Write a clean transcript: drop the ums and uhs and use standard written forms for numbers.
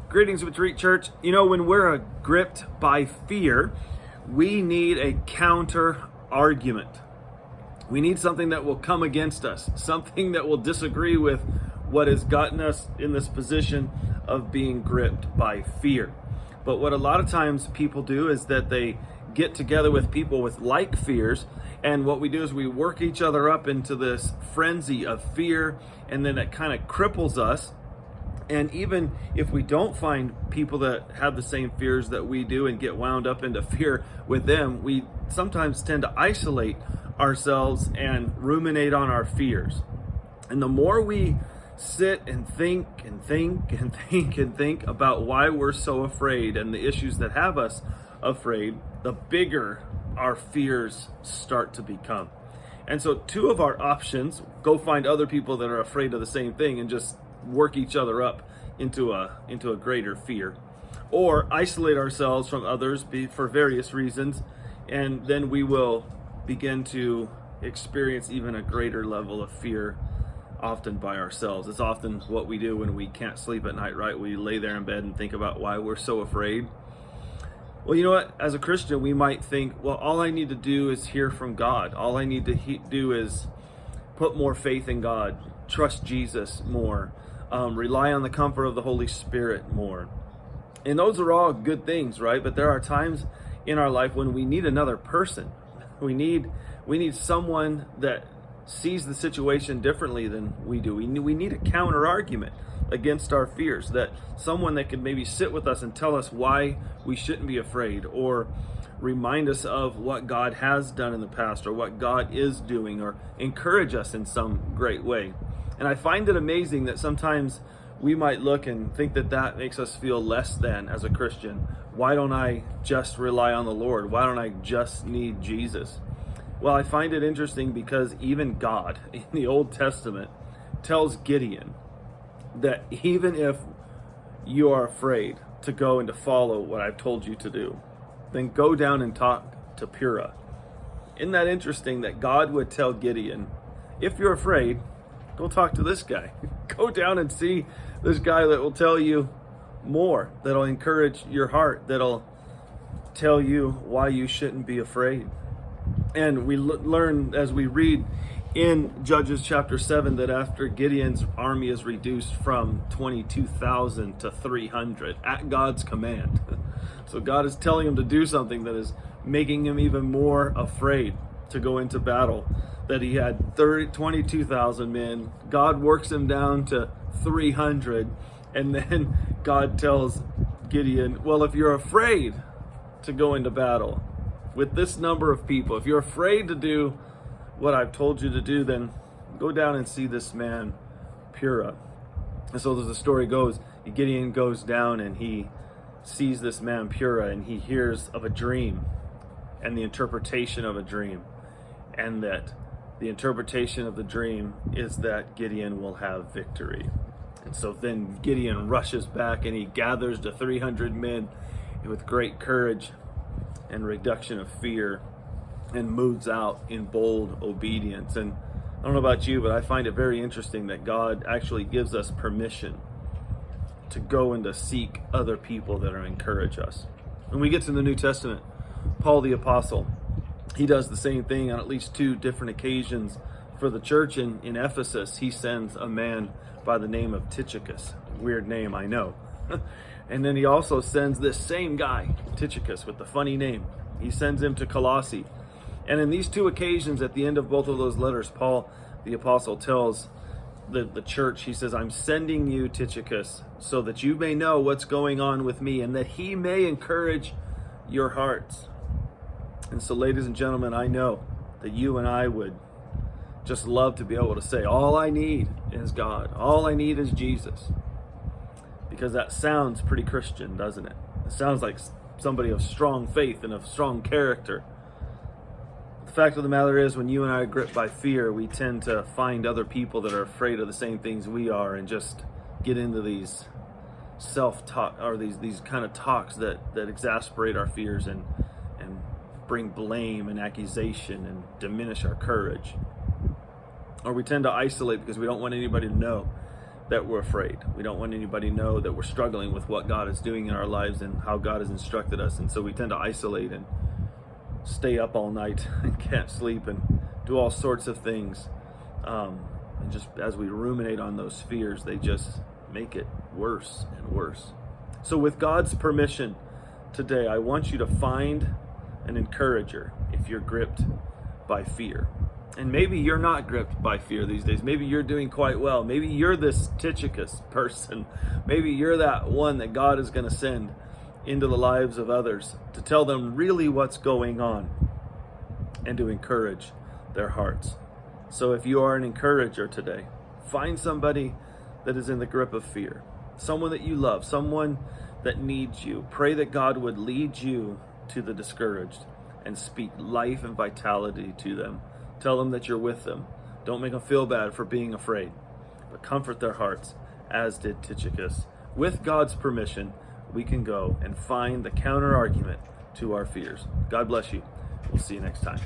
Greetings, Retreat Church. You know, when we're gripped by fear, we need a counter argument. We need something that will come against us, something that will disagree with what has gotten us in this position of being gripped by fear. But what a lot of times people do is that they get together with people with like fears, and what we do is we work each other up into this frenzy of fear, and then it kind of cripples us. And even if we don't find people that have the same fears that we do and get wound up into fear with them, we sometimes tend to isolate ourselves and ruminate on our fears. And the more we sit and think about why we're so afraid and the issues that have us afraid, the bigger our fears start to become. And so two of our options: go find other people that are afraid of the same thing and just work each other up into a greater fear, or isolate ourselves from others for various reasons, and then we will begin to experience even a greater level of fear, often by ourselves. It's often what we do when we can't sleep at night, right? We lay there in bed and think about why we're so afraid. Well, you know what? As a Christian, we might think, well, all I need to do is hear from God. All I need to do is put more faith in God, trust Jesus more, rely on the comfort of the Holy Spirit more. And those are all good things, right? But there are times in our life when we need another person. We need someone that sees the situation differently than we do. We need a counter argument against our fears, that someone that could maybe sit with us and tell us why we shouldn't be afraid, or remind us of what God has done in the past, or what God is doing, or encourage us in some great way. And I find it amazing that sometimes we might look and think that that makes us feel less than as a Christian. Why don't I just rely on the Lord? Why don't I just need Jesus? Well, I find it interesting because even God in the Old Testament tells Gideon that even if you are afraid to go and to follow what I've told you to do, then go down and talk to Purah. Isn't that interesting that God would tell Gideon, if you're afraid, go talk to this guy. Go down and see this guy that will tell you more, that'll encourage your heart, that'll tell you why you shouldn't be afraid. And we learn as we read in Judges chapter 7 that after Gideon's army is reduced from 22,000 to 300 at God's command. So God is telling him to do something that is making him even more afraid to go into battle. That he had 22,000 men. God works him down to 300. And then God tells Gideon, well, if you're afraid to go into battle with this number of people, if you're afraid to do what I've told you to do, then go down and see this man, Purah. And so as the story goes, Gideon goes down and he sees this man, Purah, and he hears of a dream and the interpretation of a dream. And that the interpretation of the dream is that Gideon will have victory. And so then Gideon rushes back and he gathers the 300 men with great courage and reduction of fear, and moves out in bold obedience. And I don't know about you, but I find it very interesting that God actually gives us permission to go and to seek other people that are encourage us. When we get to the New Testament, Paul the Apostle, he does the same thing on at least two different occasions for the church in Ephesus. He sends a man by the name of Tychicus. Weird name, I know. And then he also sends this same guy, Tychicus, with the funny name. He sends him to Colossae. And in these two occasions, at the end of both of those letters, Paul the Apostle tells the church, he says, I'm sending you, Tychicus, so that you may know what's going on with me and that he may encourage your hearts. And so, ladies and gentlemen, I know that you and I would just love to be able to say, all I need is God. All I need is Jesus. Because that sounds pretty Christian, doesn't it? It sounds like somebody of strong faith and of strong character. The fact of the matter is, when you and I are gripped by fear, we tend to find other people that are afraid of the same things we are and just get into these self-talk, or these kind of talks that exasperate our fears and bring blame and accusation and diminish our courage. Or we tend to isolate because we don't want anybody to know. that we're afraid. We don't want anybody to know that we're struggling with what God is doing in our lives and how God has instructed us. And so we tend to isolate and stay up all night and can't sleep and do all sorts of things. And just as we ruminate on those fears, they just make it worse and worse. So with God's permission today, I want you to find an encourager if you're gripped by fear. And maybe you're not gripped by fear these days. Maybe you're doing quite well. Maybe you're this Tychicus person. Maybe you're that one that God is going to send into the lives of others to tell them really what's going on and to encourage their hearts. So if you are an encourager today, find somebody that is in the grip of fear, someone that you love, someone that needs you. Pray that God would lead you to the discouraged and speak life and vitality to them. Tell them that you're with them. Don't make them feel bad for being afraid, but comfort their hearts, as did Tychicus. With God's permission, we can go and find the counter argument to our fears. God bless you. We'll see you next time.